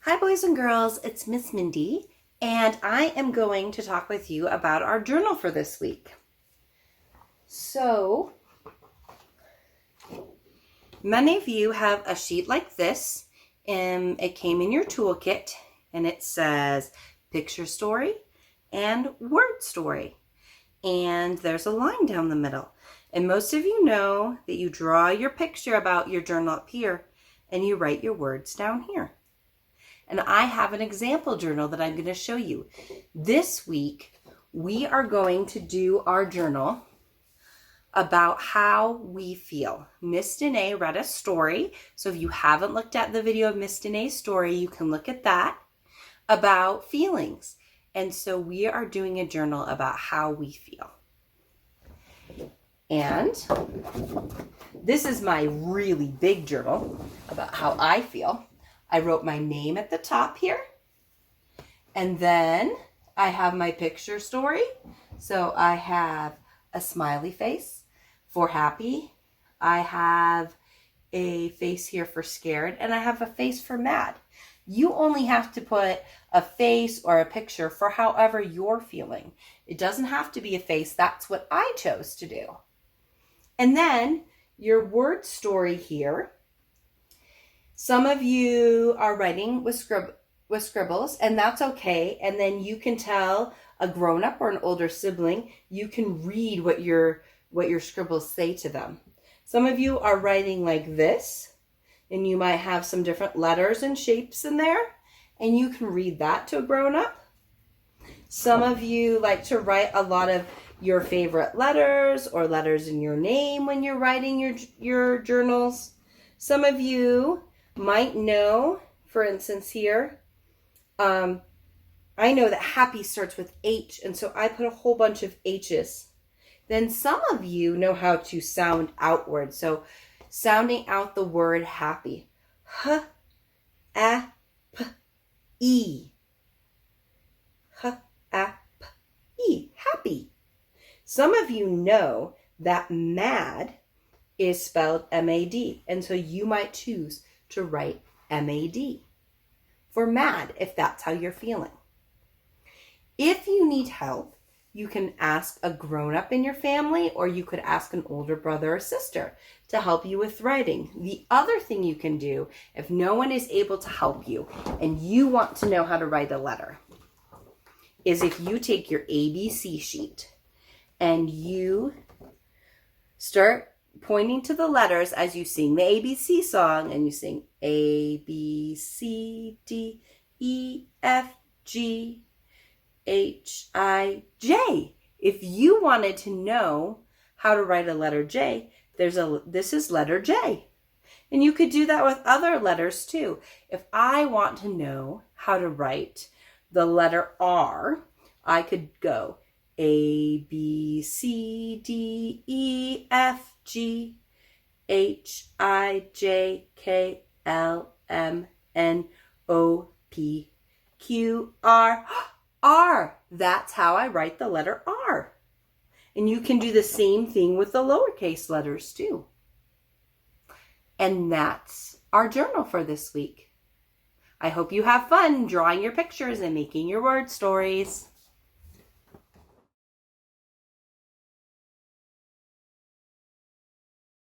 Hi boys and girls, it's Miss Mindy, and I am going to talk with you about our journal for this week. So, many of you have a sheet like this, and it came in your toolkit, and it says picture story and word story. And there's a line down the middle. And most of you know that you draw your picture about your journal up here, and you write your words down here. And I have an example journal that I'm going to show you. This week, we are going to do our journal about how we feel. Miss Danae read a story. So if you haven't looked at the video of Miss Danae's story, you can look at that, about feelings. And so we are doing a journal about how we feel. And this is my really big journal about how I feel. I wrote my name at the top here. And then I have my picture story. So I have a smiley face for happy. I have a face here for scared. And I have a face for mad. You only have to put a face or a picture for however you're feeling. It doesn't have to be a face. That's what I chose to do. And then your word story here. Some of you are writing with scribbles, and that's okay. And then you can tell a grown-up or an older sibling, you can read what your scribbles say to them. Some of you are writing like this, and you might have some different letters and shapes in there, and you can read that to a grown-up. Some of you like to write a lot of your favorite letters or letters in your name when you're writing your journals. Some of you might know, for instance here, I know that happy starts with H, and so I put a whole bunch of H's. Then some of you know how to sound outward, so sounding out the word happy. H-A-P-E. H-A-P-E. Happy. Some of you know that mad is spelled M-A-D, and so you might choose to write M-A-D for mad if that's how you're feeling. If you need help, you can ask a grown-up in your family, or you could ask an older brother or sister to help you with writing. The other thing you can do, if no one is able to help you and you want to know how to write a letter, is if you take your ABC sheet and you start pointing to the letters as you sing the ABC song, and you sing A, B, C, D, E, F, G, H, I, J. If you wanted to know how to write a letter J, this is letter J. And you could do that with other letters too. If I want to know how to write the letter R, I could go A, B, C, D, E, F, G, H, I, J, K, L, M, N, O, P, Q, R. R. That's how I write the letter R. And you can do the same thing with the lowercase letters too. And that's our journal for this week. I hope you have fun drawing your pictures and making your word stories.